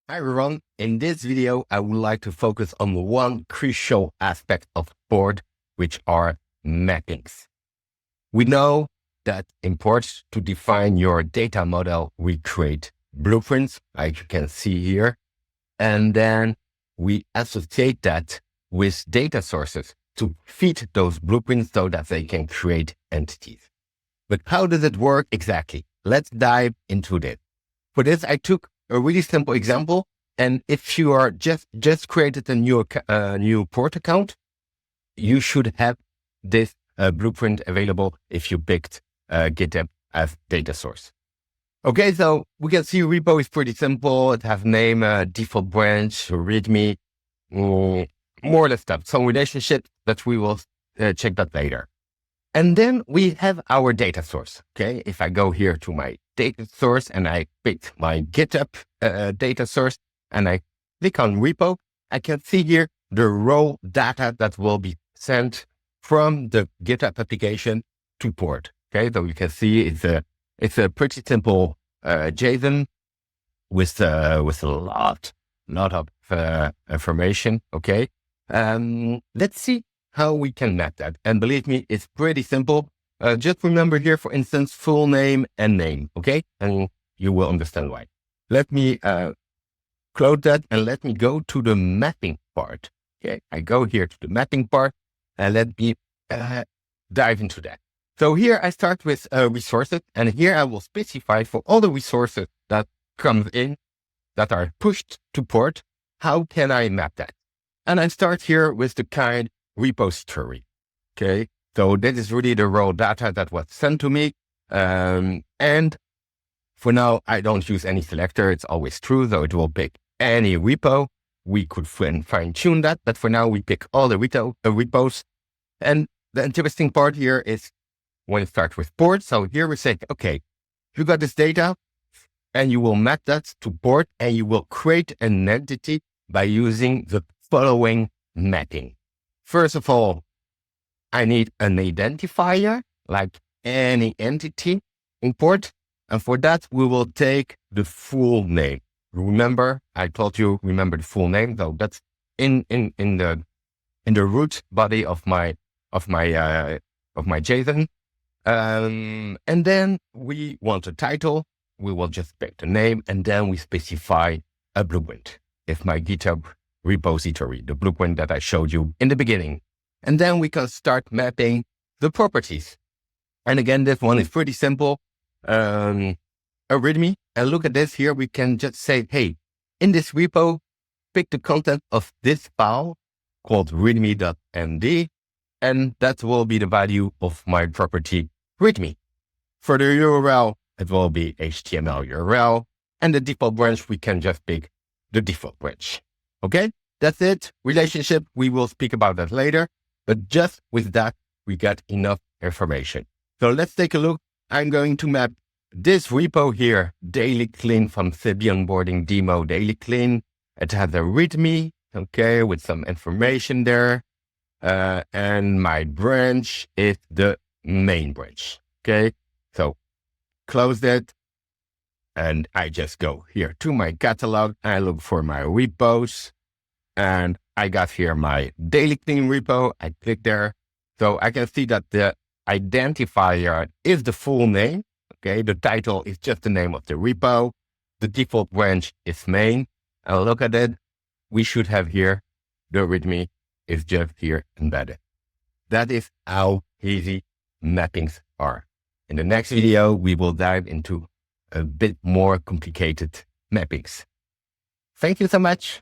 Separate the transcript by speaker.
Speaker 1: Hi everyone, in this video I would like to focus on one crucial aspect of board, which are mappings. We know that in ports to define your data model, we create blueprints, like you can see here, and then we associate that with data sources to feed those blueprints so that they can create entities. But how does it work exactly? Let's dive into this. For this, I took a really simple example. And if you are just created a new port account, you should have this blueprint available if you picked GitHub as data source. Okay, so we can see repo is pretty simple. It has name, default branch, README, more or less stuff. Some relationship that we will check that later. And then we have our data source. Okay, if I go here to my data source and I pick my GitHub data source and I click on repo, I can see here the raw data that will be sent from the GitHub application to port. Okay, so you can see it's a pretty simple JSON with a lot of information. Okay, let's see how we can map that. And believe me, it's pretty simple. Just remember here, for instance, full name and name, okay? And you will understand why. Let me close that and let me go to the mapping part. Okay, I go here to the mapping part and let me dive into that. So here I start with resources, and here I will specify for all the resources that comes in, that are pushed to port, how can I map that? And I start here with the kind repository. Okay, so this is really the raw data that was sent to me. And for now, I don't use any selector. It's always true, so it will pick any repo. We could fine tune that, but for now we pick all the repos. And the interesting part here is when it starts with port. So here we say, okay, you got this data and you will map that to port and you will create an entity by using the following mapping. First of all, I need an identifier, like any entity in port. And for that, we will take the full name. Remember, I told you, remember the full name. So that's in the root body of my JSON. And then we want a title. We will just pick the name and then we specify a blueprint. If my GitHub repository, the blueprint that I showed you in the beginning. And then we can start mapping the properties. And again, this one is pretty simple. A README. And look at this here. We can just say, hey, in this repo, pick the content of this file called readme.md. And that will be the value of my property README. For the URL, it will be HTML URL. And the default branch, we can just pick the default branch. Okay, that's it. Relationship, we will speak about that later. But just with that, we got enough information. So let's take a look. I'm going to map this repo here, daily clean from Sibi onboarding demo daily clean. It has a README, okay, with some information there. And my branch is the main branch. Okay, so close that. And I just go here to my catalog. I look for my repos and I got here my daily clean repo. I click there. So I can see that the identifier is the full name. Okay. The title is just the name of the repo. The default branch is main. And look at it. We should have here the README is just here embedded. That is how easy mappings are. In the next video, we will dive into a bit more complicated mappings. Thank you so much.